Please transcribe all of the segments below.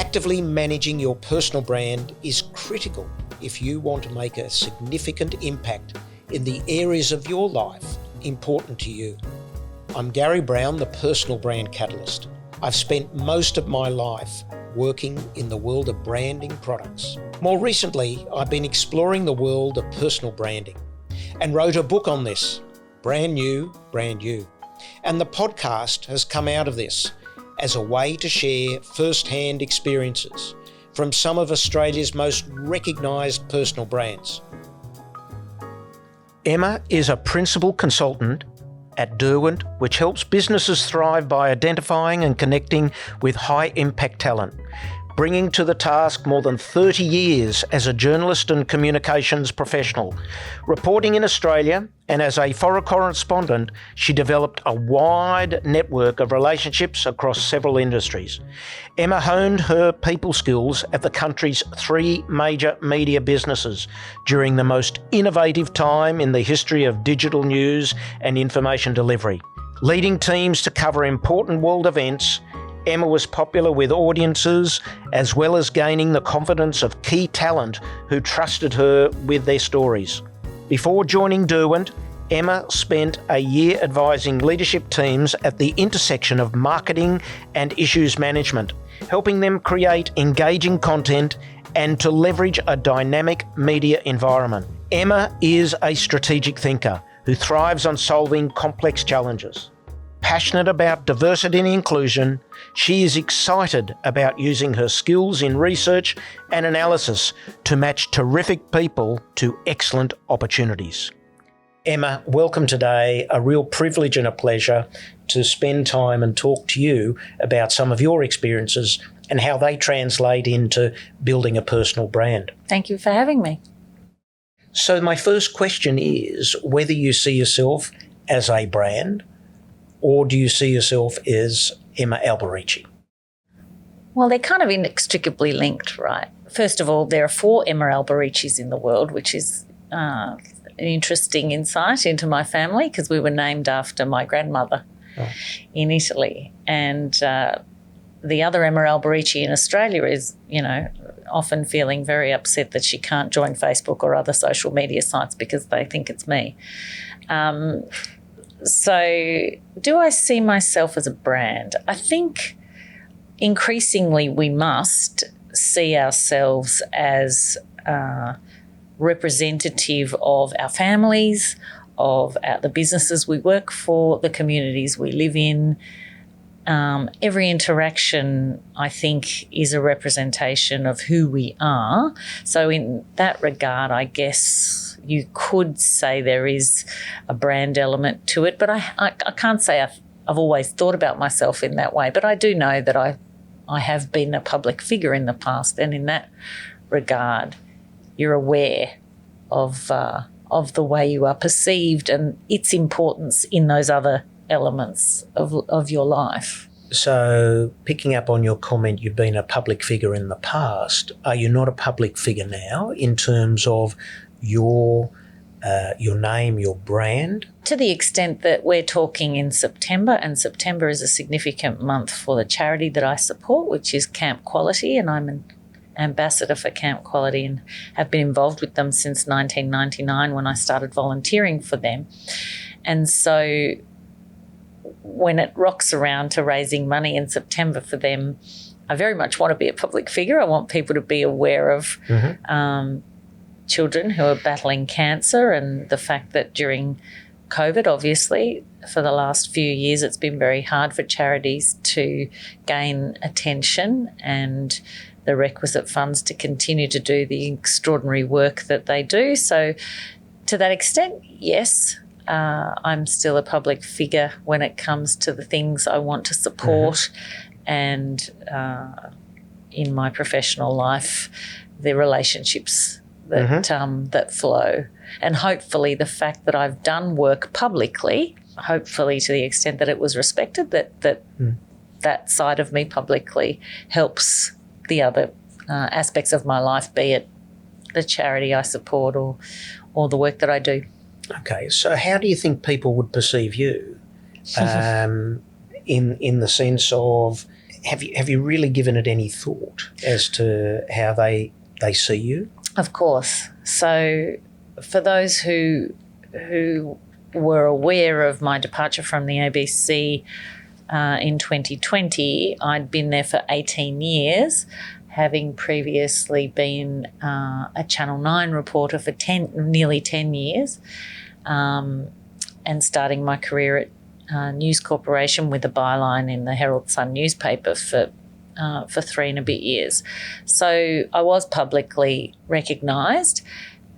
Actively managing your personal brand is critical if you want to make a significant impact in the areas of your life important to you. I'm Gary Brown, the Personal Brand Catalyst. I've spent most of my life working in the world of branding products. More recently, I've been exploring the world of personal branding and wrote a book on this, Brand New, Brand You. And the podcast has come out of this as a way to share first-hand experiences from some of Australia's most recognised personal brands. Emma is a principal consultant at Derwent, which helps businesses thrive by identifying and connecting with high-impact talent, bringing to the task more than 30 years as a journalist and communications professional. Reporting in Australia and as a foreign correspondent, she developed a wide network of relationships across several industries. Emma honed her people skills at the country's 3 major media businesses during the most innovative time in the history of digital news and information delivery. Leading teams to cover important world events, Emma was popular with audiences as well as gaining the confidence of key talent who trusted her with their stories. Before joining Derwent, Emma spent a year advising leadership teams at the intersection of marketing and issues management, helping them create engaging content and to leverage a dynamic media environment. Emma is a strategic thinker who thrives on solving complex challenges. Passionate about diversity and inclusion, she is excited about using her skills in research and analysis to match terrific people to excellent opportunities. Emma, welcome today. A real privilege and a pleasure to spend time and talk to you about some of your experiences and how they translate into building a personal brand. Thank you for having me. So my first question is whether you see yourself as a brand, or do you see yourself as Emma Alberici? Well, they're kind of inextricably linked, right? First of all, there are 4 Emma Albericis in the world, which is an interesting insight into my family because we were named after my grandmother in Italy. And the other Emma Alberici in Australia is, often feeling very upset that she can't join Facebook or other social media sites because they think it's me. So do I see myself as a brand? I think increasingly we must see ourselves as representative of our families, of the businesses we work for, the communities we live in. Every interaction, I think, is a representation of who we are. So in that regard, I guess you could say there is a brand element to it, but I can't say I've always thought about myself in that way. But I do know that I have been a public figure in the past, and in that regard, you're aware of the way you are perceived and its importance in those other elements of your life. So picking up on your comment, you've been a public figure in the past. Are you not a public figure now in terms of your name, your brand? To the extent that we're talking in September, and September is a significant month for the charity that I support, which is Camp Quality, and I'm an ambassador for Camp Quality and have been involved with them since 1999 when I started volunteering for them. And so when it rocks around to raising money in September for them, I very much want to be a public figure. I want people to be aware of children who are battling cancer and the fact that during COVID, obviously, for the last few years, it's been very hard for charities to gain attention and the requisite funds to continue to do the extraordinary work that they do. So to that extent, yes, I'm still a public figure when it comes to the things I want to support and in my professional life, the relationships that flow. And hopefully the fact that I've done work publicly, hopefully to the extent that it was respected, that side of me publicly helps the other aspects of my life, be it the charity I support or the work that I do. Okay, so how do you think people would perceive you in the sense of have you really given it any thought as to how they see you? Of course. So for those who were aware of my departure from the ABC in 2020, I'd been there for 18 years, having previously been a Channel 9 reporter for nearly 10 years, and starting my career at News Corporation with a byline in the Herald Sun newspaper for 3 and a bit years. So I was publicly recognised,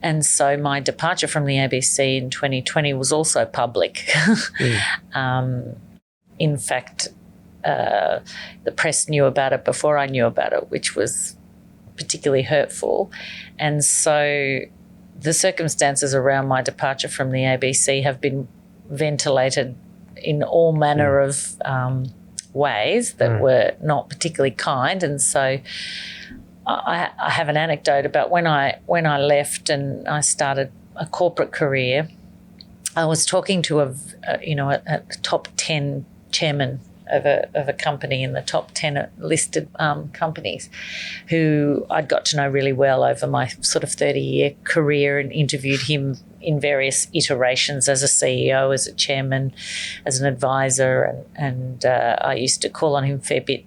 and so my departure from the ABC in 2020 was also public. In fact, the press knew about it before I knew about it, which was particularly hurtful. And so the circumstances around my departure from the ABC have been ventilated in all manner of ways that were not particularly kind. And so I have an anecdote about when I left and I started a corporate career. I was talking to a top 10 chairman of a company in the top 10 listed companies, who I'd got to know really well over my sort of 30-year career, and interviewed him in various iterations as a CEO, as a chairman, as an advisor, and I used to call on him a fair bit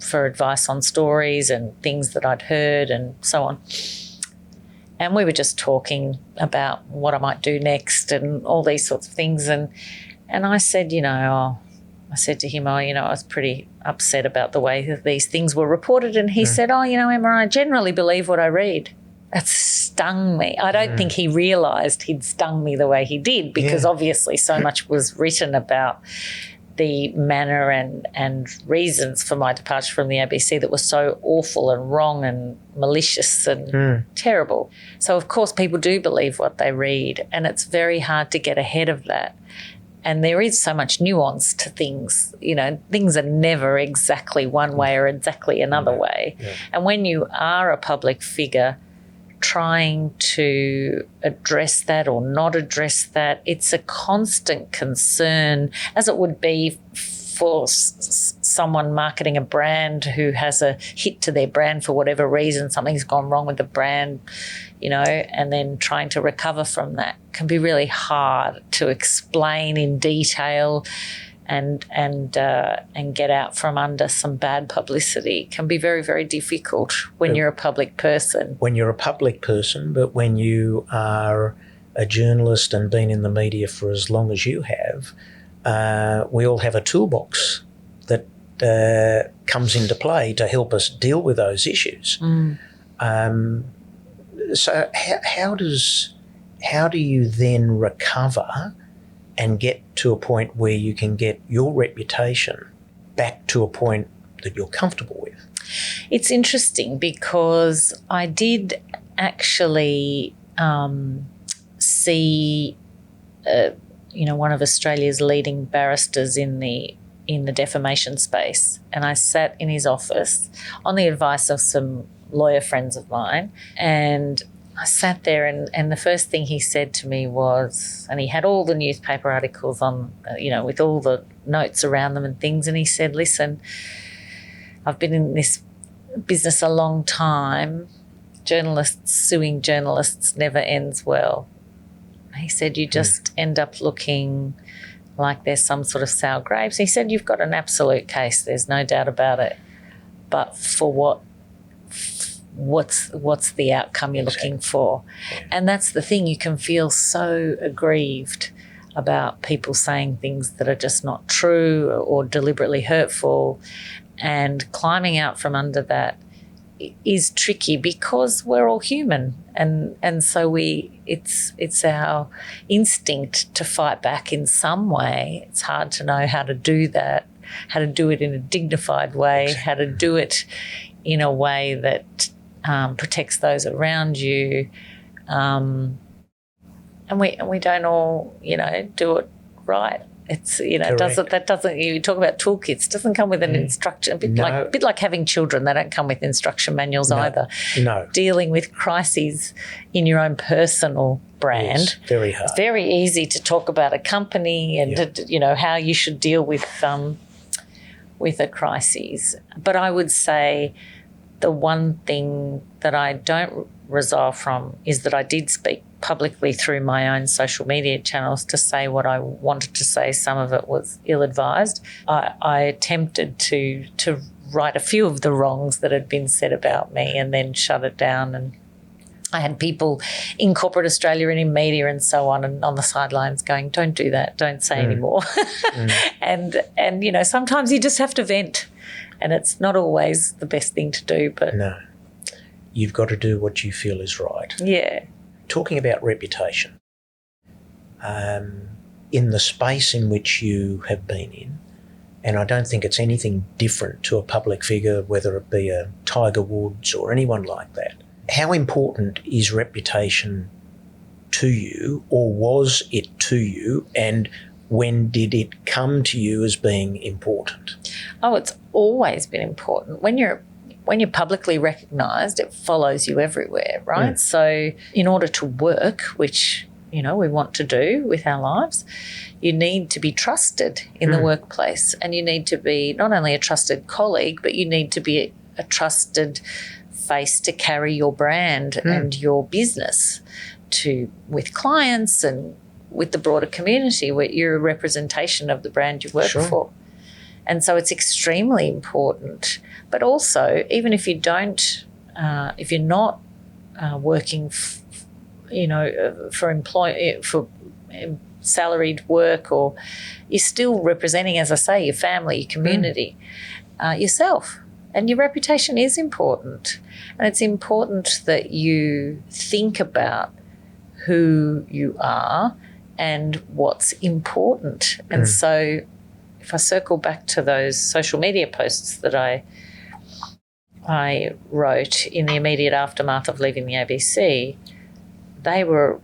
for advice on stories and things that I'd heard and so on. And we were just talking about what I might do next and all these sorts of things. And I said, I said to him, I was pretty upset about the way that these things were reported. And he said, Emma, I generally believe what I read. That stung me. I don't think he realised he'd stung me the way he did, because obviously so much was written about the manner and reasons for my departure from the ABC that were so awful and wrong and malicious and terrible. So, of course, people do believe what they read, and it's very hard to get ahead of that. And there is so much nuance to things. Things are never exactly one way or exactly another way. Yeah. And when you are a public figure, trying to address that or not address that, it's a constant concern, as it would be for someone marketing a brand who has a hit to their brand for whatever reason, something's gone wrong with the brand, and then trying to recover from that can be really hard to explain in detail, and get out from under some bad publicity can be very, very difficult when you're a public person. When you're a public person, but when you are a journalist and been in the media for as long as you have, we all have a toolbox that comes into play to help us deal with those issues. So how do you then recover and get to a point where you can get your reputation back to a point that you're comfortable with? It's interesting because I did actually see, one of Australia's leading barristers in the defamation space, and I sat in his office on the advice of some lawyer friends of mine, and I sat there and the first thing he said to me was, and he had all the newspaper articles on, with all the notes around them and things, and he said, listen, I've been in this business a long time. Journalists suing journalists never ends well. He said, you just end up looking like there's some sort of sour grapes. He said, you've got an absolute case, there's no doubt about it. But for what's the outcome you're looking for? And that's the thing, you can feel so aggrieved about people saying things that are just not true or deliberately hurtful, and climbing out from under that is tricky because we're all human, and so it's our instinct to fight back in some way. It's hard to know how to do that, how to do it in a dignified way, how to do it in a way that protects those around you, and we don't all do it right. It's you talk about toolkits, doesn't come with an instruction, a bit like having children, they don't come with instruction manuals either. No. Dealing with crises in your own personal brand. Yes, very hard. It's very easy to talk about a company and how you should deal with with a crisis. But I would say the one thing that I don't resolve from is that I did speak publicly through my own social media channels to say what I wanted to say. Some of it was ill-advised. I attempted to right a few of the wrongs that had been said about me and then shut it down. And I had people in corporate Australia and in media and so on and on the sidelines going, don't do that, don't say anymore. And you know, sometimes you just have to vent, and it's not always the best thing to do. But no, you've got to do what you feel is right. Yeah. Talking about reputation, in the space in which you have been in, and I don't think it's anything different to a public figure, whether it be a Tiger Woods or anyone like that. How important is reputation to you, or was it to you, and when did it come to you as being important? Oh, it's always been important. When you're publicly recognised, it follows you everywhere, right? So in order to work, which, you know, we want to do with our lives, you need to be trusted in the workplace, and you need to be not only a trusted colleague, but you need to be a trusted face to carry your brand and your business with clients and with the broader community, where you're a representation of the brand you work for. And so it's extremely important. But also, even if you don't, if you're not working, for salaried work, or you're still representing, as I say, your family, your community, yourself. And your reputation is important. And it's important that you think about who you are and what's important. And so if I circle back to those social media posts that I wrote in the immediate aftermath of leaving the ABC, they were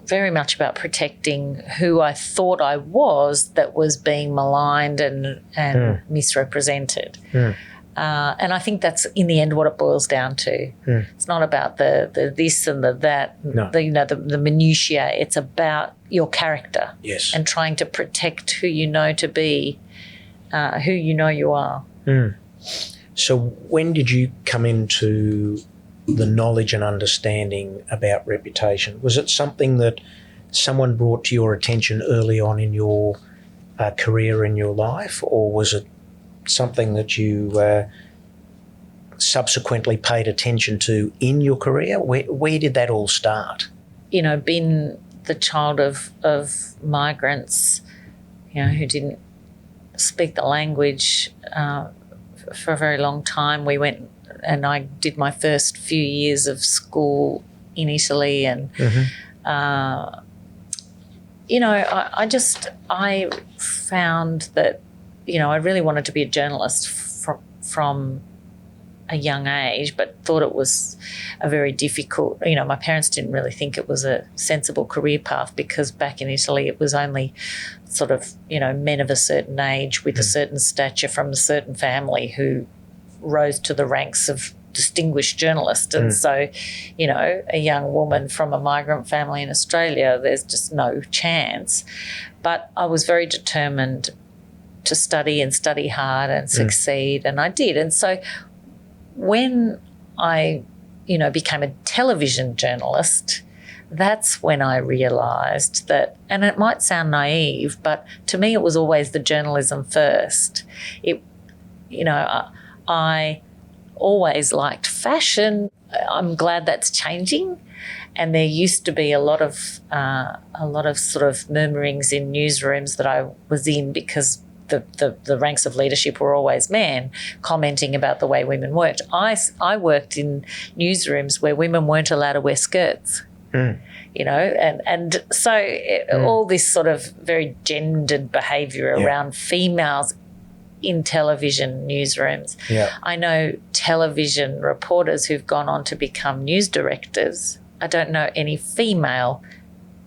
very much about protecting who I thought I was that was being maligned and misrepresented. And I think that's in the end what it boils down to. It's not about the this and the that, the minutiae. It's about your character, and trying to protect who you know to be, who you know you are. So when did you come into the knowledge and understanding about reputation? Was it something that someone brought to your attention early on in your career, in your life, or was it something that you subsequently paid attention to in your career? Where did that all start? You know, being the child of migrants, you know, who didn't speak the language for a very long time. We went and I did my first few years of school in Italy, and you know, I found that, you know, I really wanted to be a journalist from a young age, but thought it was a very difficult, you know, my parents didn't really think it was a sensible career path, because back in Italy it was only sort of, you know, men of a certain age with a certain stature from a certain family who rose to the ranks of distinguished journalists. And so, you know, a young woman from a migrant family in Australia, there's just no chance. But I was very determined to study and study hard and succeed, and I did. And so when I, you know, became a television journalist, that's when I realised that, and it might sound naive, but to me it was always the journalism first. You know, I always liked fashion. I'm glad that's changing. And there used to be a lot of sort of murmurings in newsrooms that I was in, because the ranks of leadership were always men, commenting about the way women worked. I worked in newsrooms where women weren't allowed to wear skirts. You know, and so all this sort of very gendered behaviour around females in television newsrooms. I know television reporters who've gone on to become news directors. I don't know any female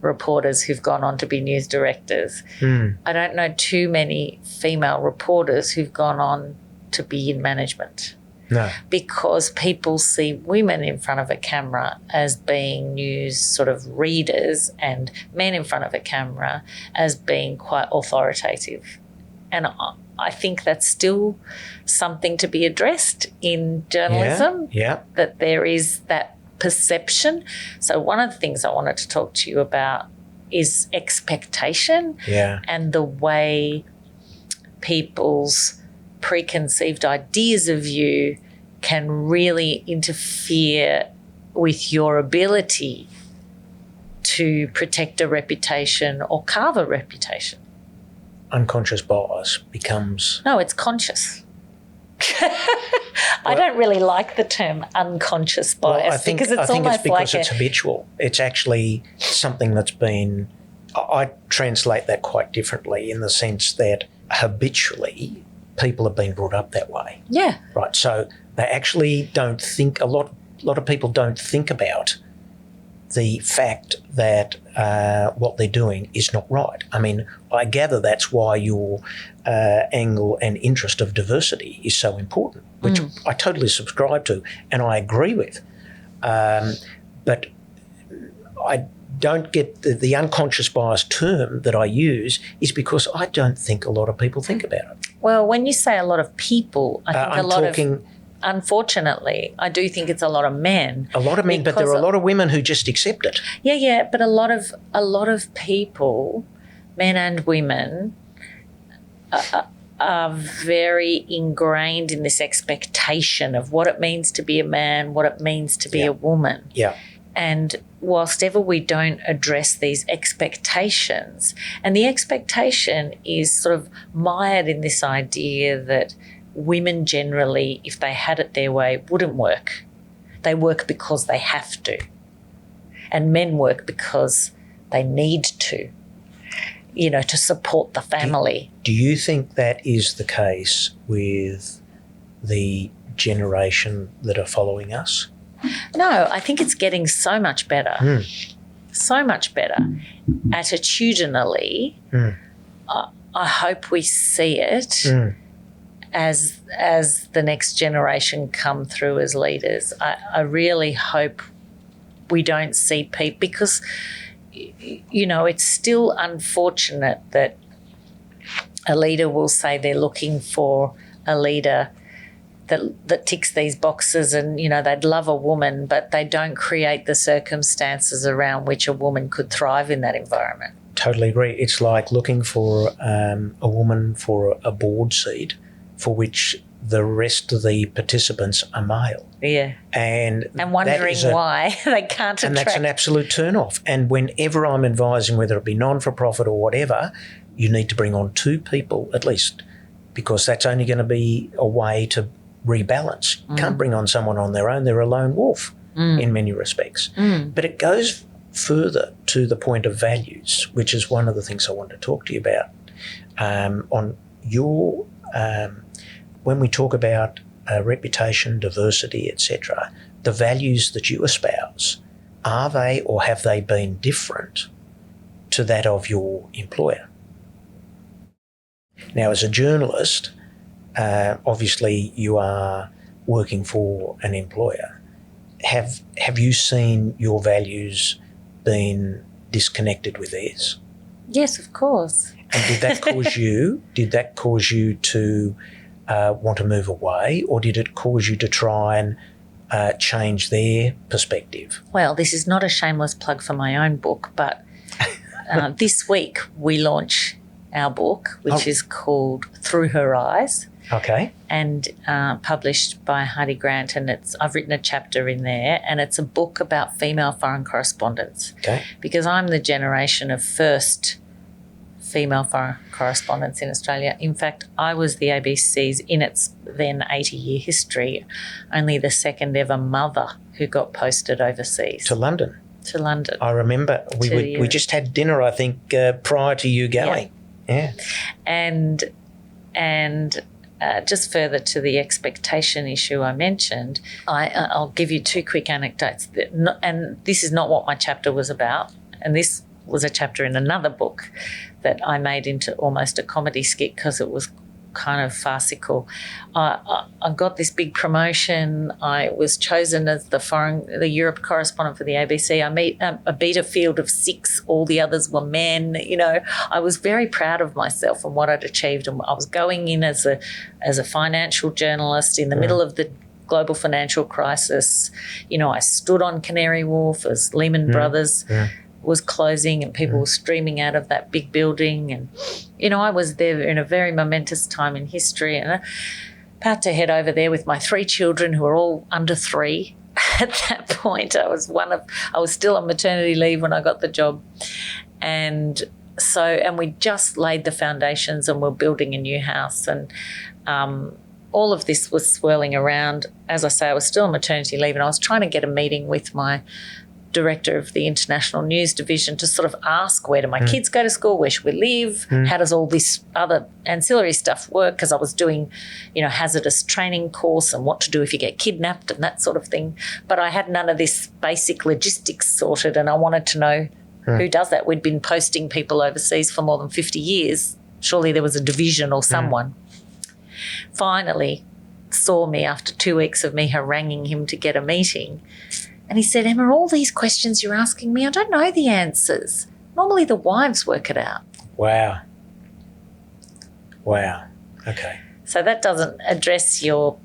reporters who've gone on to be news directors. I don't know too many female reporters who've gone on to be in management. No. Because people see women in front of a camera as being news sort of readers, and men in front of a camera as being quite authoritative. And I think that's still something to be addressed in journalism, that there is that perception. So one of the things I wanted to talk to you about is expectation and the way people's preconceived ideas of you can really interfere with your ability to protect a reputation or carve a reputation. Unconscious bias becomes... No, it's conscious. I don't really like the term unconscious bias because it's almost like it's habitual. It's actually something that's been... I translate that quite differently in the sense that habitually people have been brought up that way. Yeah. Right. So they actually don't think... A lot of people don't think about the fact that what they're doing is not right. I mean, I gather that's why your angle and interest of diversity is so important, which I totally subscribe to and I agree with. But I don't get the unconscious bias term that I use is because I don't think a lot of people think about it. Well, when you say a lot of people, I think unfortunately, I do think it's a lot of men. A lot of men, but there are a lot of women who just accept it. Yeah, but a lot of people, men and women, are very ingrained in this expectation of what it means to be a man, what it means to be a woman. Yeah. And whilst ever we don't address these expectations, and the expectation is sort of mired in this idea that women generally, if they had it their way, wouldn't work. They work because they have to. And men work because they need to, to support the family. Do you think that is the case with the generation that are following us? No, I think it's getting so much better. So much better. Attitudinally, I hope we see it as the next generation come through as leaders. I really hope we don't see people because, it's still unfortunate that a leader will say they're looking for a leader that ticks these boxes and, they'd love a woman, but they don't create the circumstances around which a woman could thrive in that environment. Totally agree. It's like looking for a woman for a board seat for which the rest of the participants are male. Yeah. And wondering why they can't attract. And that's an absolute turn-off. And whenever I'm advising, whether it be non-for-profit or whatever, you need to bring on two people at least, because that's only going to be a way to rebalance. You can't bring on someone on their own. They're a lone wolf in many respects. But it goes further to the point of values, which is one of the things I want to talk to you about. On your... when we talk about reputation, diversity, etc., the values that you espouse, are they or have they been different to that of your employer? Now, as a journalist, obviously you are working for an employer. Have you seen your values been disconnected with theirs? Yes, of course. And did that cause you to want to move away, or did it cause you to try and change their perspective? Well, this is not a shameless plug for my own book, but this week we launch our book, which is called Through Her Eyes. Okay. And published by Heidi Grant, and I've written a chapter in there, and it's a book about female foreign correspondents. Okay. Because I'm the generation of first female foreign correspondents in Australia. In fact, I was the ABC's, in its then 80-year history, only the second ever mother who got posted overseas. To London. To London. I remember we just had dinner, I think, prior to you going. Yeah. And just further to the expectation issue I mentioned, I'll give you two quick anecdotes. And this is not what my chapter was about. And this was a chapter in another book that I made into almost a comedy skit because it was kind of farcical. I got this big promotion. I was chosen as the Europe correspondent for the ABC. I beat a field of 6. All the others were men. You know, I was very proud of myself and what I'd achieved. And I was going in as a financial journalist in the middle of the global financial crisis. You know, I stood on Canary Wharf as Lehman Brothers was closing and people were streaming out of that big building. And, you know, I was there in a very momentous time in history, and about to head over there with my 3 children who are all under 3 at that point. I was still on maternity leave when I got the job. And we just laid the foundations and we're building a new house. And all of this was swirling around. As I say, I was still on maternity leave, and I was trying to get a meeting with my director of the international news division to sort of ask, where do my kids go to school? Where should we live? How does all this other ancillary stuff work? Because I was doing, you know, hazardous training course and what to do if you get kidnapped and that sort of thing. But I had none of this basic logistics sorted, and I wanted to know who does that. We'd been posting people overseas for more than 50 years. Surely there was a division or someone. Finally saw me after 2 weeks of me haranguing him to get a meeting. And he said, Emma, all these questions you're asking me, I don't know the answers. Normally the wives work it out. Wow. Okay. So that doesn't address your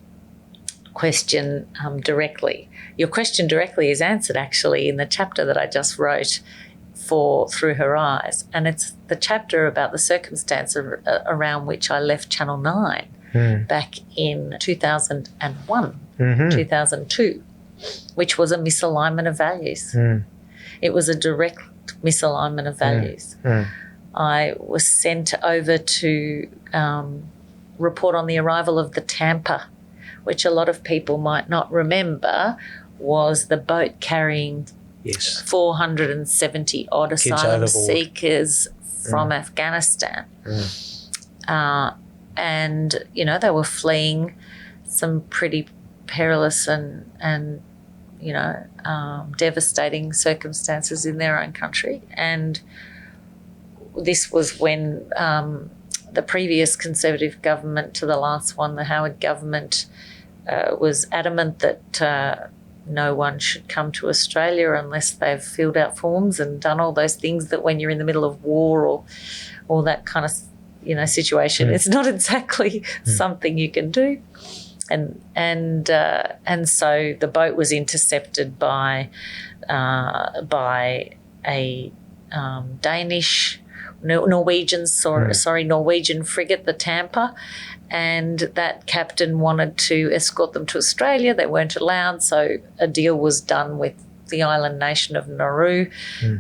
question directly. Your question directly is answered actually in the chapter that I just wrote for Through Her Eyes. And it's the chapter about the circumstance around which I left Channel 9 back in 2001, 2002. Which was a misalignment of values. It was a direct misalignment of values. I was sent over to report on the arrival of the Tampa, which a lot of people might not remember was the boat carrying 470 odd asylum seekers from Afghanistan. And, you know, they were fleeing some pretty perilous and you know, devastating circumstances in their own country. And this was when the previous Conservative government to the last one, the Howard government, was adamant that no one should come to Australia unless they've filled out forms and done all those things that when you're in the middle of war or that kind of, you know, situation, it's not exactly something you can do. And so the boat was intercepted by a Norwegian frigate, the Tampa, and that captain wanted to escort them to Australia. They weren't allowed, so a deal was done with the island nation of Nauru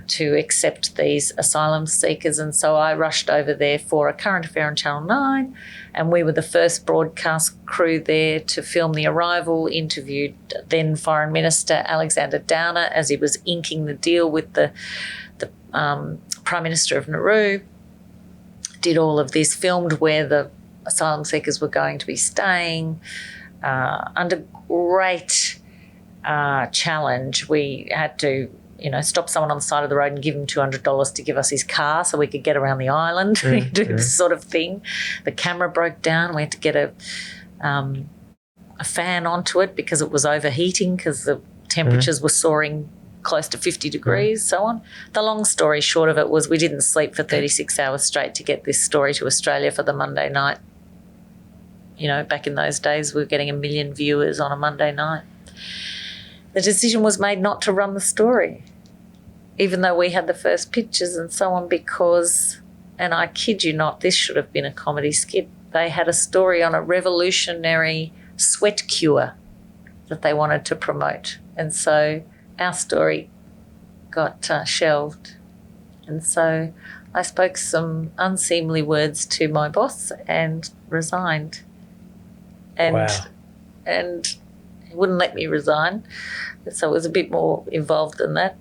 to accept these asylum seekers. And so I rushed over there for a current affair on Channel 9, and we were the first broadcast crew there to film the arrival, interviewed then Foreign Minister Alexander Downer as he was inking the deal with the Prime Minister of Nauru, did all of this, filmed where the asylum seekers were going to be staying, under great challenge. We had to, you know, stop someone on the side of the road and give him $200 to give us his car so we could get around the island, do this sort of thing. The camera broke down. We had to get a fan onto it because it was overheating because the temperatures were soaring close to 50 degrees, so on. The long story short of it was we didn't sleep for 36 hours straight to get this story to Australia for the Monday night. You know, back in those days, we were getting 1 million viewers on a Monday night. The decision was made not to run the story, even though we had the first pictures and so on, because, and I kid you not, this should have been a comedy skit, they had a story on a revolutionary sweat cure that they wanted to promote. And so our story got shelved. And so I spoke some unseemly words to my boss and resigned. And he wouldn't let me resign. So it was a bit more involved than that.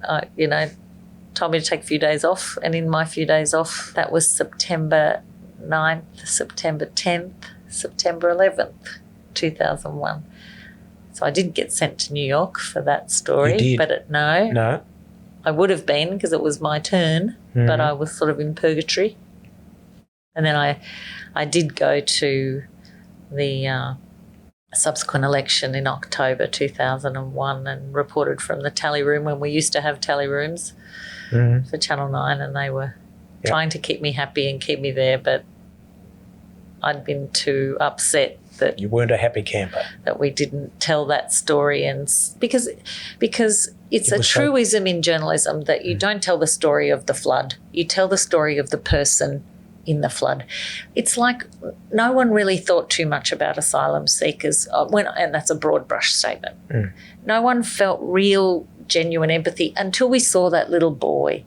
Told me to take a few days off. And in my few days off, that was September 9th, September 10th, September 11th, 2001. So I did get sent to New York for that story. You did? But no. I would have been because it was my turn, but I was sort of in purgatory And then I did go to the subsequent election in October 2001 and reported from the tally room when we used to have tally rooms for Channel 9, and they were trying to keep me happy and keep me there, but I'd been too upset that You weren't a happy camper. that we didn't tell that story, and because it's a truism in journalism that you don't tell the story of the flood, you tell the story of the person in the flood. It's like no one really thought too much about asylum seekers and that's a broad brush statement. No one felt real genuine empathy until we saw that little boy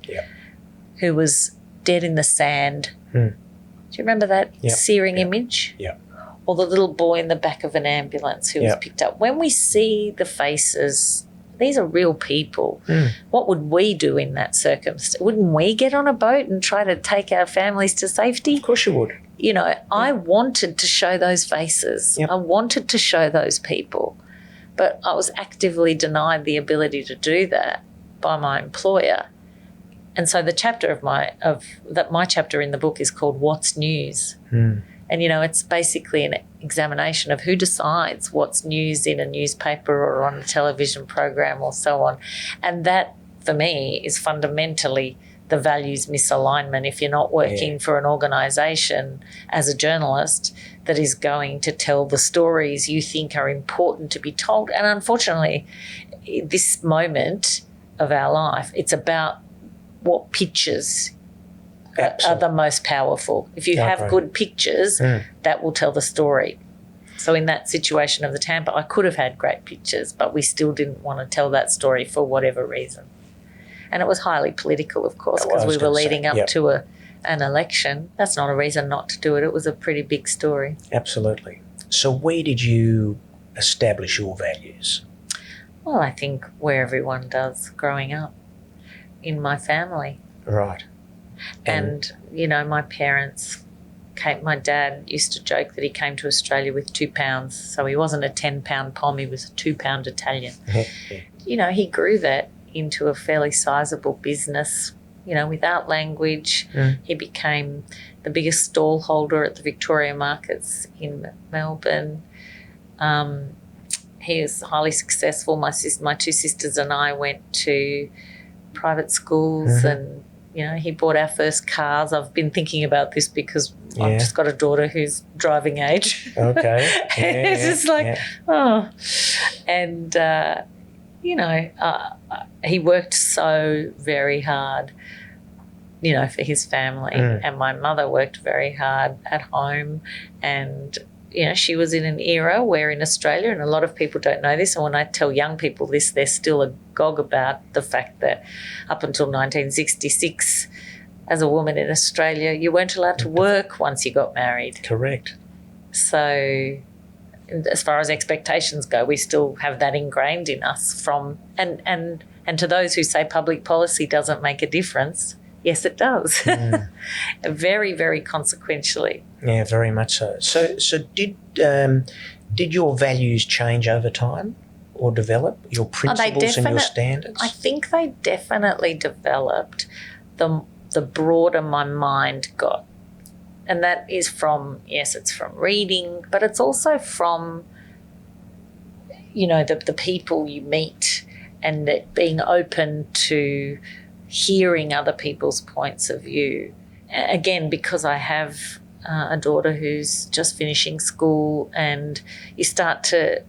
who was dead in the sand. Do you remember that searing image? Yeah. Or the little boy in the back of an ambulance who was picked up. When we see the faces, these are real people. What would we do in that circumstance? Wouldn't we get on a boat and try to take our families to safety? Of course you would. You know, I wanted to show those faces. I wanted to show those people. But I was actively denied the ability to do that by my employer. And so the chapter my chapter in the book is called What's News? And, you know, it's basically an examination of who decides what's news in a newspaper or on a television program or so on. And that, for me, is fundamentally the values misalignment if you're not working for an organisation as a journalist that is going to tell the stories you think are important to be told. And unfortunately, this moment of our life, it's about what pictures are the most powerful. If you have good pictures, that will tell the story. So in that situation of the Tampa, I could have had great pictures, but we still didn't want to tell that story for whatever reason. And it was highly political, of course, because we were leading up to an election. That's not a reason not to do it. It was a pretty big story. Absolutely. So where did you establish your values? Well, I think where everyone does growing up, in my family. Right. And you know, my dad used to joke that he came to Australia with £2. So he wasn't a 10-pound pom, he was a £2 Italian. You know, he grew that into a fairly sizable business, you know, without language. He became the biggest stall holder at the Victoria markets in Melbourne. He was highly successful. My two sisters and I went to private schools and, you know, he bought our first cars. I've been thinking about this because I've just got a daughter who's driving age. Okay. It's just like, And, you know, he worked so very hard, you know, for his family. And my mother worked very hard at home. And, you know, she was in an era where in Australia, and a lot of people don't know this, and when I tell young people this, they're still agog about the fact that up until 1966, as a woman in Australia, you weren't allowed to work once you got married. Correct. So as far as expectations go, we still have that ingrained in us from and to those who say public policy doesn't make a difference, yes, it does. Very, very consequentially. Yeah, very much so. So did your values change over time or develop, your principles and your standards? I think they definitely developed the broader my mind got. And that is from, yes, it's from reading, but it's also from, you know, the people you meet and that being open to hearing other people's points of view. Again, because I have a daughter who's just finishing school, and you start to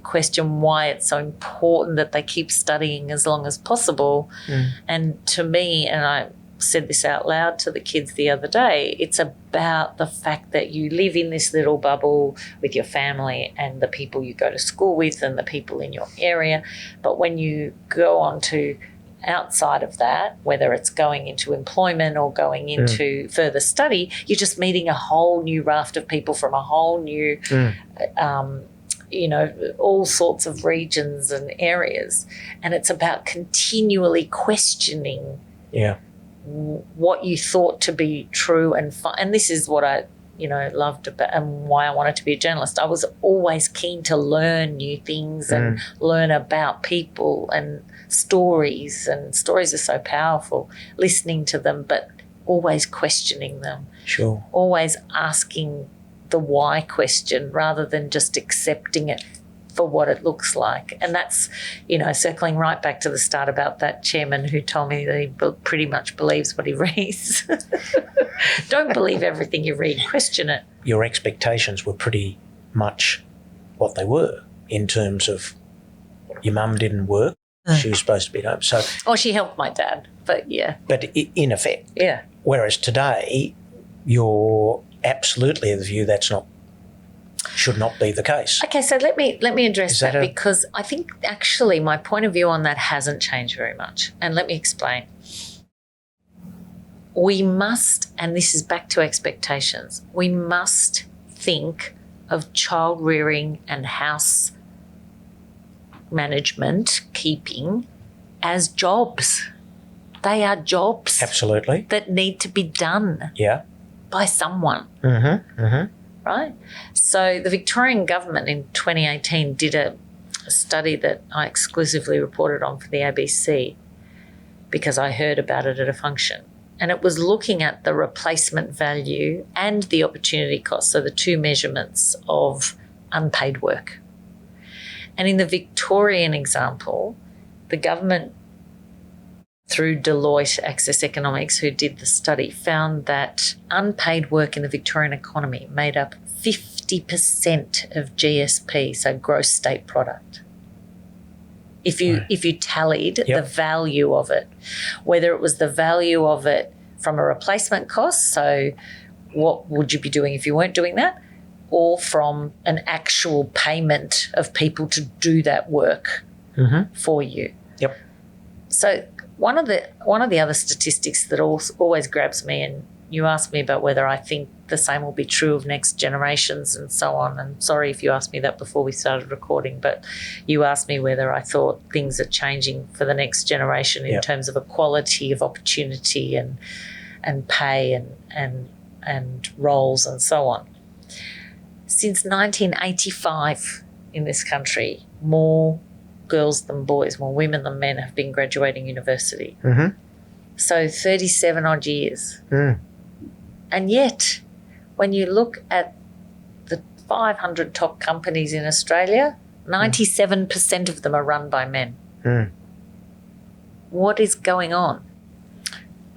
question why it's so important that they keep studying as long as possible. And to me, and I said this out loud to the kids the other day, it's about the fact that you live in this little bubble with your family and the people you go to school with and the people in your area. But when you go on to outside of that, whether it's going into employment or going into further study, you're just meeting a whole new raft of people from a whole new, you know, all sorts of regions and areas. And it's about continually questioning what you thought to be true and this is what I, you know, loved about and why I wanted to be a journalist. I was always keen to learn new things and learn about people and stories are so powerful, listening to them, but always questioning them, Sure. always asking the why question rather than just accepting it for what it looks like. And that's, circling right back to the start about that chairman who told me that he pretty much believes what he reads. Don't believe everything you read, question it. Your expectations were pretty much what they were in terms of your mum didn't work. She was supposed to be at home. So, she helped my dad, but yeah. But in effect. Yeah. Whereas today, you're absolutely of the view should not be the case. Okay, so let me address that because I think actually my point of view on that hasn't changed very much. And let me explain. We must, and this is back to expectations, we must think of child rearing and house management, keeping, as jobs. They are jobs. Absolutely. That need to be done. Yeah. By someone. Mm-hmm. Mm-hmm. Right? So the Victorian government in 2018 did a study that I exclusively reported on for the ABC because I heard about it at a function. And it was looking at the replacement value and the opportunity cost, so the two measurements of unpaid work. And in the Victorian example, the government, through Deloitte Access Economics, who did the study, found that unpaid work in the Victorian economy made up 50% of GSP, so gross state product. If you tallied the value of it, whether it was the value of it from a replacement cost, so what would you be doing if you weren't doing that, or from an actual payment of people to do that work for you. Yep. So one of the other statistics that always grabs me, and you asked me about whether I think the same will be true of next generations and so on, and sorry if you asked me that before we started recording, but you asked me whether I thought things are changing for the next generation in terms of equality of opportunity and pay and roles and so on. Since 1985 in this country, more girls than boys, more women than men have been graduating university. Mm-hmm. So 37 odd years. Mm. And yet, when you look at the 500 top companies in Australia, 97% of them are run by men. Mm. What is going on?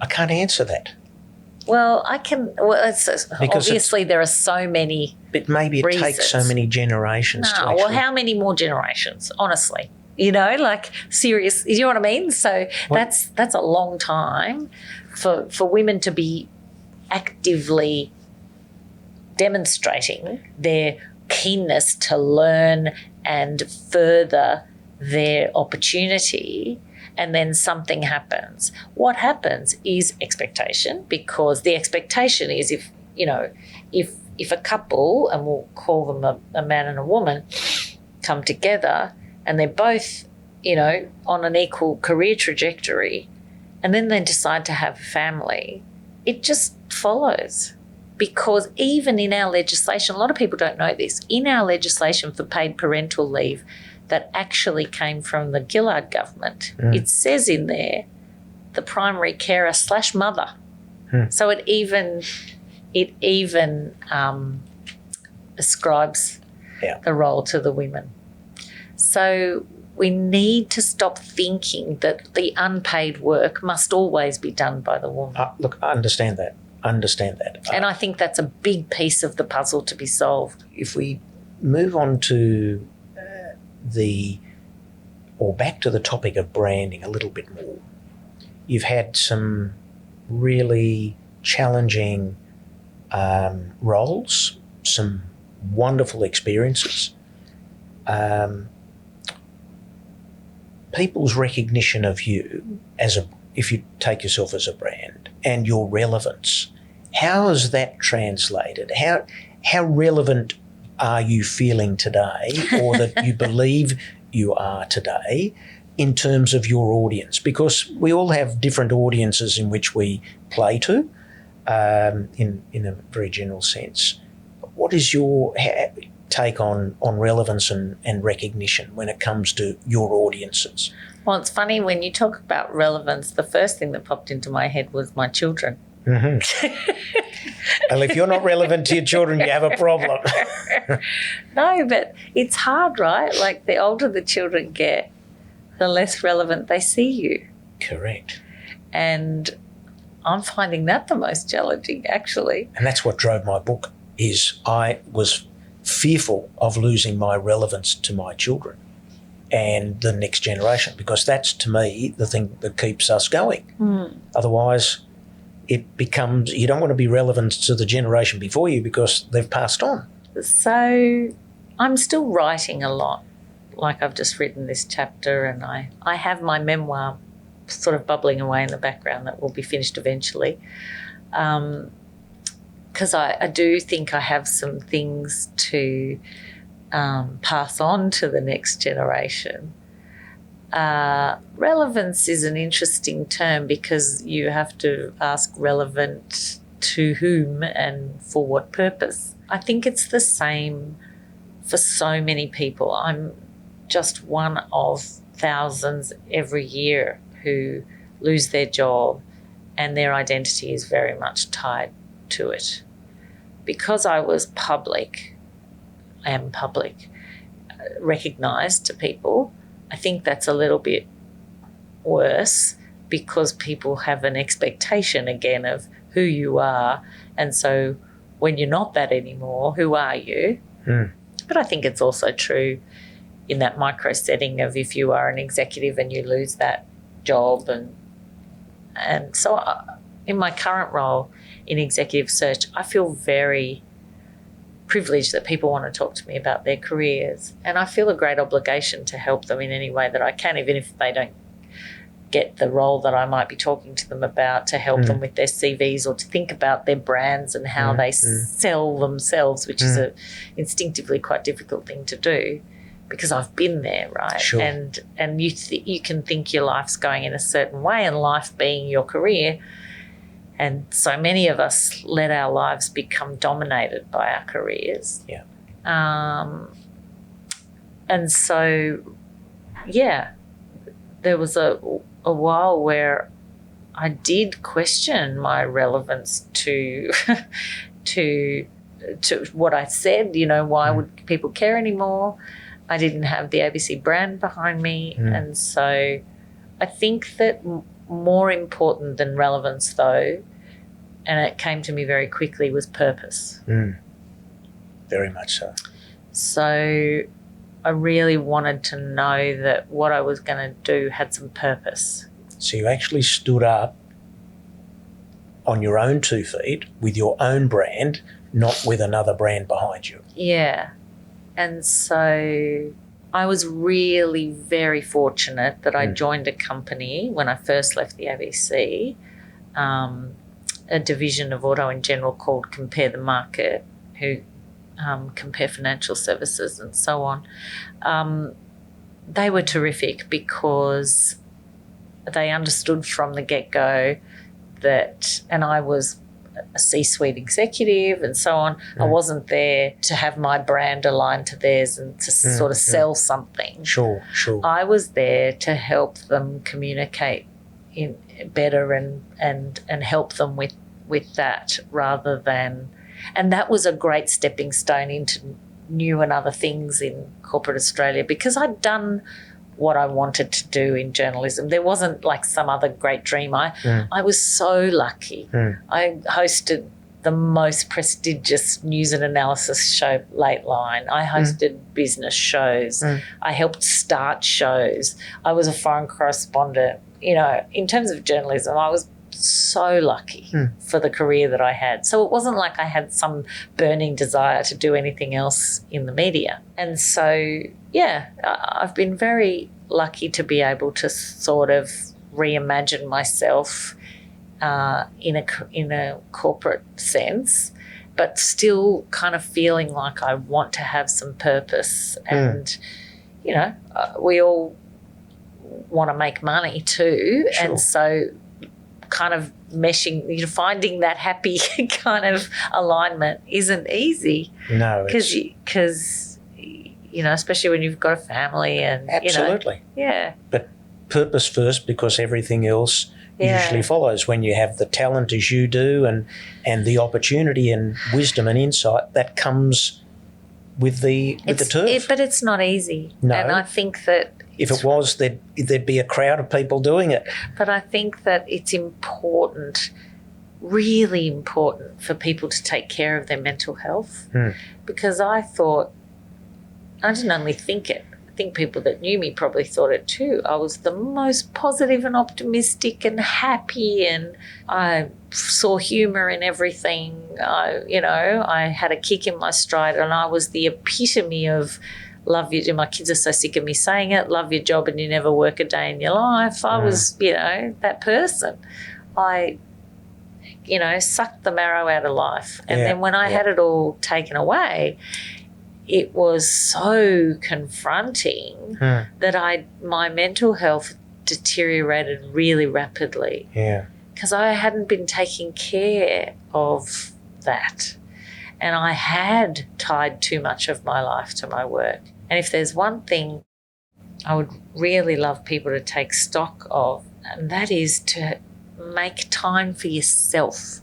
I can't answer that. Well, I can. Well, obviously there are so many. But maybe it reasons. takes so many generations to actually. Well, how many more generations? Honestly, serious. You know what I mean? So that's a long time for women to be actively demonstrating their keenness to learn and further their opportunity. And then something happens. What happens is expectation, because the expectation is if a couple, and we'll call them a man and a woman, come together and they're both, on an equal career trajectory, and then they decide to have a family, it just follows. Because even in our legislation, a lot of people don't know this, in our legislation for paid parental leave, that actually came from the Gillard government. It says in there the primary carer / mother. So it even ascribes the role to the women. So we need to stop thinking that the unpaid work must always be done by the woman. Look, I understand that. And I think that's a big piece of the puzzle to be solved. If we move on to back to the topic of branding a little bit more. You've had some really challenging roles, some wonderful experiences. People's recognition of you if you take yourself as a brand and your relevance, how has that translated? How relevant are you feeling today, or that you believe you are today, in terms of your audience? Because we all have different audiences in which we play to, in a very general sense. What is your take on relevance and recognition when it comes to your audiences? Well, it's funny, when you talk about relevance, the first thing that popped into my head was my children. Well, if you're not relevant to your children, you have a problem. No, but it's hard, right? Like the older the children get, the less relevant they see you. Correct. And I'm finding that the most challenging, actually. And that's what drove my book, is I was fearful of losing my relevance to my children and the next generation, because that's, to me, the thing that keeps us going. Otherwise, it becomes, you don't want to be relevant to the generation before you because they've passed on. So I'm still writing a lot. Like I've just written this chapter, and I have my memoir sort of bubbling away in the background that will be finished eventually. Because I do think I have some things to pass on to the next generation. Relevance is an interesting term because you have to ask relevant to whom and for what purpose. I think it's the same for so many people. I'm just one of thousands every year who lose their job, and their identity is very much tied to it. Because I was public, recognised to people, I think that's a little bit worse because people have an expectation again of who you are. And so when you're not that anymore, who are you? But I think it's also true in that micro setting of if you are an executive and you lose that job. And so in my current role in executive search, I feel very privileged that people want to talk to me about their careers, and I feel a great obligation to help them in any way that I can, even if they don't get the role that I might be talking to them about, to help them with their CVs or to think about their brands and how they sell themselves, which is a instinctively quite difficult thing to do because I've been there, right? Sure. And you can think your life's going in a certain way, and life being your career. And so many of us let our lives become dominated by our careers. Yeah. And so, yeah, there was a while where I did question my relevance to to what I said. You know, why would people care anymore? I didn't have the ABC brand behind me. And so I think that more important than relevance, though, and it came to me very quickly, was purpose. Very much so. So I really wanted to know that what I was going to do had some purpose. So you actually stood up on your own 2 feet with your own brand, not with another brand behind you. Yeah. And so I was really very fortunate that I joined a company when I first left the ABC, a division of Auto in General called Compare the Market, who compare financial services and so on. They were terrific because they understood from the get-go that, and I was a C-suite executive and so on, I wasn't there to have my brand aligned to theirs and to sort of sell something. Sure. I was there to help them communicate in better and help them with that rather than, and that was a great stepping stone into new and other things in corporate Australia because I'd done what I wanted to do in journalism. There wasn't like some other great dream. I was so lucky. I hosted the most prestigious news and analysis show, Late Line. I hosted business shows. I helped start shows. I was a foreign correspondent. You know, in terms of journalism, I was so lucky for the career that I had. So it wasn't like I had some burning desire to do anything else in the media. And so, yeah, I've been very lucky to be able to sort of reimagine myself in a corporate sense, but still kind of feeling like I want to have some purpose. And, you know, we all want to make money too. Sure. And so kind of meshing, you know, finding that happy kind of alignment isn't easy. No. Because, you know, especially when you've got a family and, absolutely. You know, yeah. But purpose first, because everything else usually follows when you have the talent as you do and the opportunity and wisdom and insight that comes with the turf. But it's not easy. No. And I think that if it was, there'd be a crowd of people doing it. But I think that it's important, really important, for people to take care of their mental health. Because I didn't only think it. I think people that knew me probably thought it too. I was the most positive and optimistic and happy, and I saw humour in everything. I had a kick in my stride, and I was the epitome of love your, my kids are so sick of me saying it, love your job and you never work a day in your life. I was, that person. I, sucked the marrow out of life. And then when I had it all taken away, it was so confronting that my mental health deteriorated really rapidly. Yeah. Because I hadn't been taking care of that. And I had tied too much of my life to my work. And if there's one thing I would really love people to take stock of, and that is to make time for yourself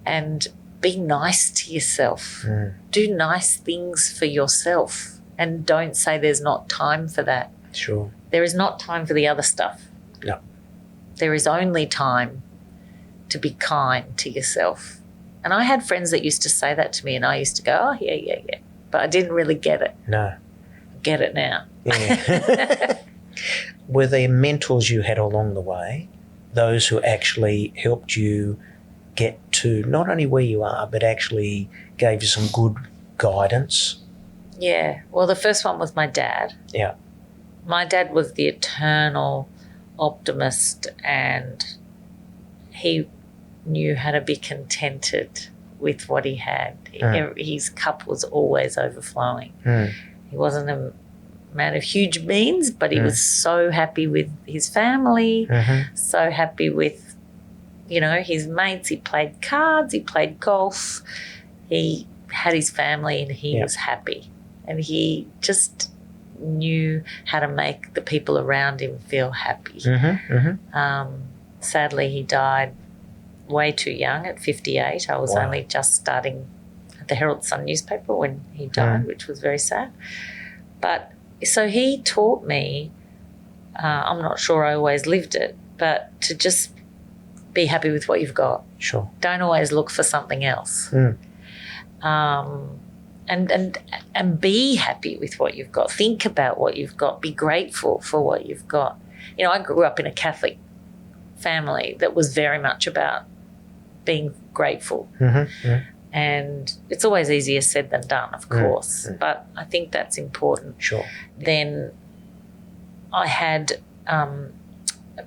and be nice to yourself. Do nice things for yourself, and don't say there's not time for that. Sure. There is not time for the other stuff. No. There is only time to be kind to yourself. And I had friends that used to say that to me, and I used to go, oh, yeah. But I didn't really get it. No. I get it now. Yeah. Were there mentors you had along the way, those who actually helped you get to not only where you are, but actually gave you some good guidance? Yeah. Well, the first one was my dad. Yeah. My dad was the eternal optimist, and he knew how to be contented with what he had. His cup was always overfling. He wasn't a man of huge means, but he was so happy with his family, so happy with, his mates. He played cards, he played golf, he had his family, and he was happy. And he just knew how to make the people around him feel happy. Sadly, he died way too young at 58. I was only just starting at the Herald Sun newspaper when he died, which was very sad. But so he taught me, I'm not sure I always lived it, but to just be happy with what you've got. Sure. Don't always look for something else. And be happy with what you've got. Think about what you've got. Be grateful for what you've got. I grew up in a Catholic family that was very much about being grateful. And it's always easier said than done, of course, but I think that's important. Sure. Then I had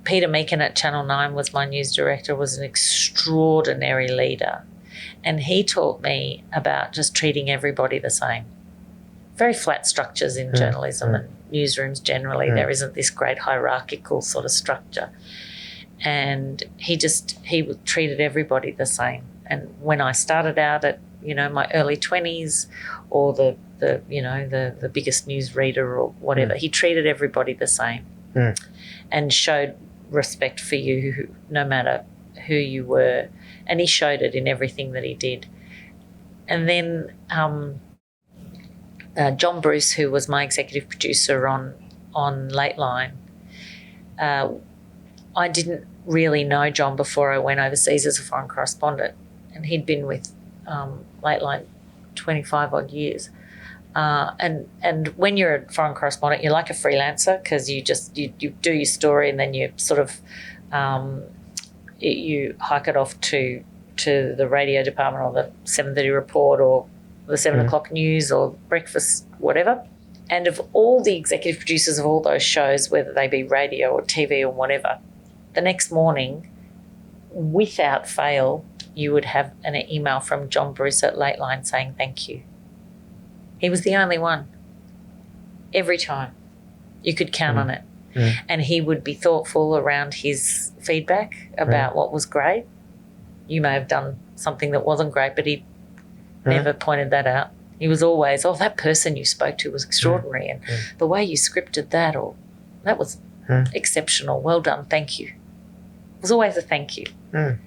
Peter Meakin at Channel 9 was my news director, was an extraordinary leader, and he taught me about just treating everybody the same. Very flat structures in journalism and newsrooms generally. There isn't this great hierarchical sort of structure. And he treated everybody the same. And when I started out at, my early 20s, or the biggest news reader or whatever, he treated everybody the same and showed respect for you no matter who you were. And he showed it in everything that he did. And then John Bruce, who was my executive producer on Late Line, I didn't really know John before I went overseas as a foreign correspondent, and he'd been with Late Line 25 odd years. And when you're a foreign correspondent, you're like a freelancer, because you do your story, and then you sort of you hike it off to the radio department, or the 7:30 report, or the 7 o'clock news, or breakfast, whatever. And of all the executive producers of all those shows, whether they be radio or TV or whatever, the next morning, without fail, you would have an email from John Bruce at Late Line saying thank you. He was the only one. Every time. You could count on it. And he would be thoughtful around his feedback about what was great. You may have done something that wasn't great, but he never pointed that out. He was always, that person you spoke to was extraordinary, and the way you scripted that, or that was exceptional. Well done, thank you. was always a thank you. Mm.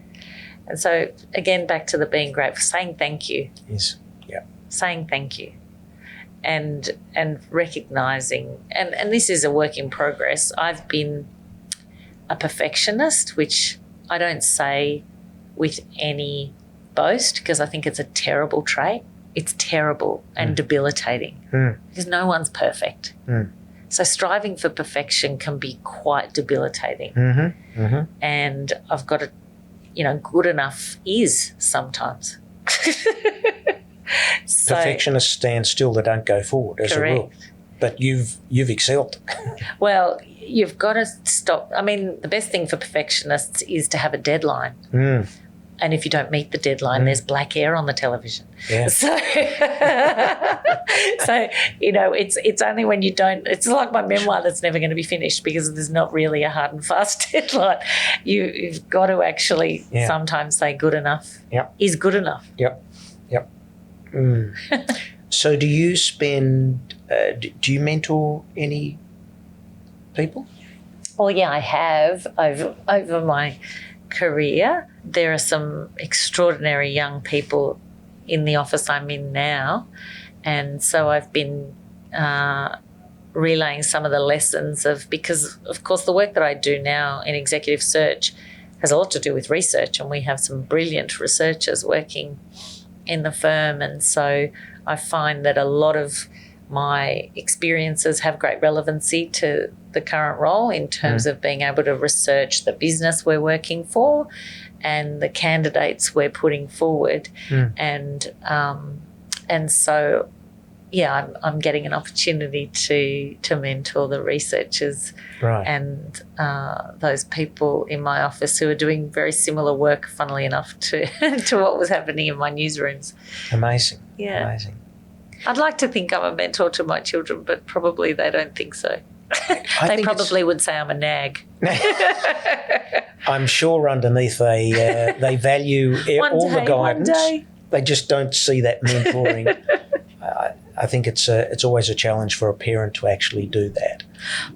And so, again, back to the being grateful, saying thank you. Yes. Yeah. Saying thank you. And recognising, and this is a work in progress. I've been a perfectionist, which I don't say with any boast because I think it's a terrible trait. It's terrible and debilitating because no one's perfect. Mm. So striving for perfection can be quite debilitating. Mm-hmm. Mm-hmm. And I've got to, good enough is sometimes. Perfectionists stand still, they don't go forward as correct. A rule. But you've excelled. Well, you've got to stop. I mean, the best thing for perfectionists is to have a deadline. Mm. And if you don't meet the deadline, there's black air on the television. Yeah. So it's only when you don't. It's like my memoir that's never going to be finished because there's not really a hard and fast deadline. You've got to actually sometimes say good enough is good enough. Yep. Mm. So do you do you mentor any people? Well, yeah, I have over my career. There are some extraordinary young people in the office I'm in now, and so I've been relaying some of the lessons because, of course, the work that I do now in executive search has a lot to do with research, and we have some brilliant researchers working in the firm, and so I find that a lot of my experiences have great relevancy to the current role in terms of being able to research the business we're working for and the candidates we're putting forward. And so, yeah, I'm getting an opportunity to mentor the researchers and those people in my office who are doing very similar work, funnily enough, to what was happening in my newsrooms. Amazing. Yeah. Amazing. I'd like to think I'm a mentor to my children, but probably they don't think so. They probably would say I'm a nag. I'm sure underneath they value all the guidance. One day. They just don't see that mentoring. I think it's always a challenge for a parent to actually do that.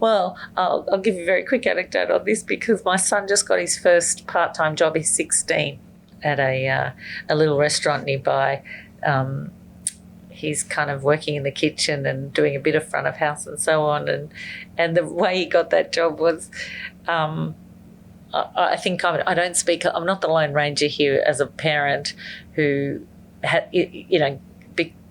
Well, I'll give you a very quick anecdote on this because my son just got his first part-time job. He's 16 at a little restaurant nearby. He's kind of working in the kitchen and doing a bit of front of house and so on. And the way he got that job was, I think I don't speak. I'm not the Lone Ranger here as a parent who,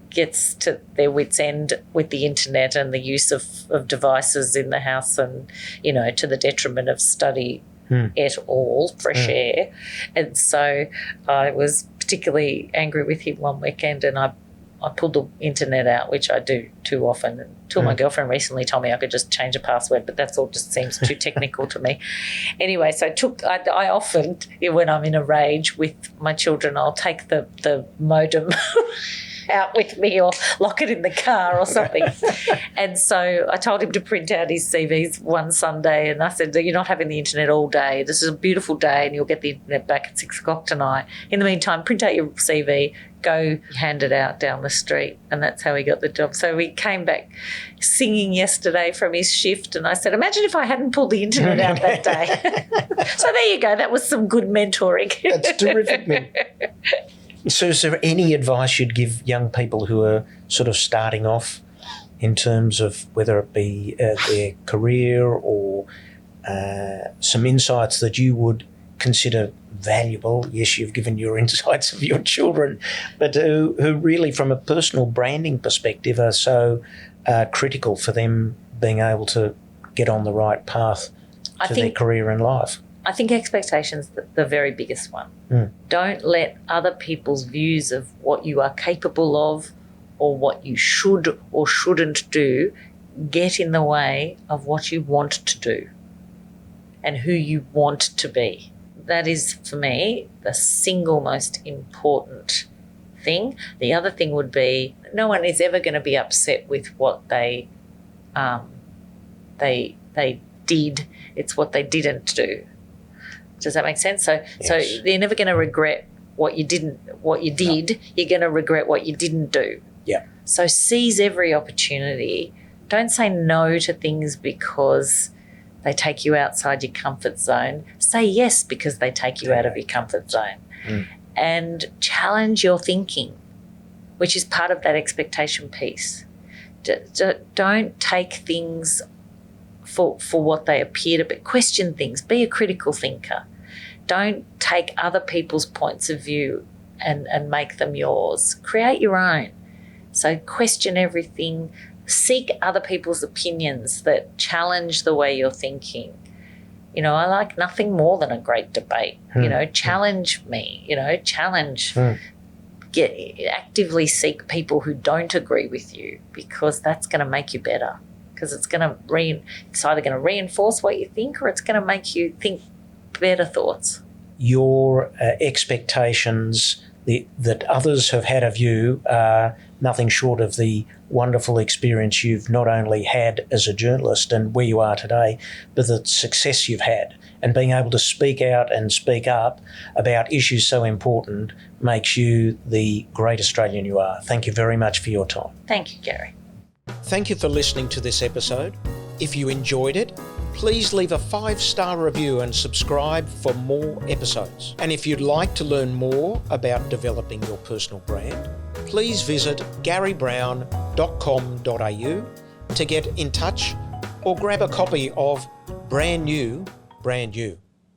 gets to their wits' end with the internet and the use of devices in the house, and to the detriment of study et al. Fresh air. And so I was particularly angry with him one weekend, and I pulled the internet out, which I do too often, until my girlfriend recently told me I could just change a password, but that's all just seems too technical to me. Anyway, so I often, when I'm in a rage with my children, I'll take the modem out with me or lock it in the car or something. And so I told him to print out his CVs one Sunday, and I said, you're not having the internet all day. This is a beautiful day and you'll get the internet back at 6 o'clock tonight. In the meantime, print out your CV, go hand it out down the street. And that's how he got the job. So we came back singing yesterday from his shift, and I said, imagine if I hadn't pulled the internet out that day. So there you go. That was some good mentoring. That's terrific, man. So is there any advice you'd give young people who are sort of starting off in terms of whether it be their career or some insights that you would consider valuable? Yes, you've given your insights of your children, but who really from a personal branding perspective are so critical for them being able to get on the right path to their career in life? I think expectations are the very biggest one. Don't let other people's views of what you are capable of or what you should or shouldn't do get in the way of what you want to do and who you want to be. That is, for me, the single most important thing. The other thing would be no one is ever going to be upset with what they did. It's what they didn't do. Does that make sense? So they're never going to regret what you did. No. You're going to regret what you didn't do. Yeah. So seize every opportunity. Don't say no to things because They take you outside your comfort zone. Say yes because they take you out of your comfort zone. And challenge your thinking, which is part of that expectation piece. Don't take things for what they appear to be. Question things. Be a critical thinker. Don't take other people's points of view and make them yours. Create your own. So question everything. Seek other people's opinions that challenge the way you're thinking. You know, I like nothing more than a great debate. You know, challenge me, challenge. Actively seek people who don't agree with you, because that's going to make you better, because it's either going to reinforce what you think, or it's going to make you think better thoughts. Your expectations that others have had of you are nothing short of the wonderful experience you've not only had as a journalist and where you are today, but the success you've had. And being able to speak out and speak up about issues so important makes you the great Australian you are. Thank you very much for your time. Thank you, Gary. Thank you for listening to this episode. If you enjoyed it, please leave a 5-star review and subscribe for more episodes. And if you'd like to learn more about developing your personal brand, please visit garybrown.com.au to get in touch or grab a copy of Brand New, Brand You.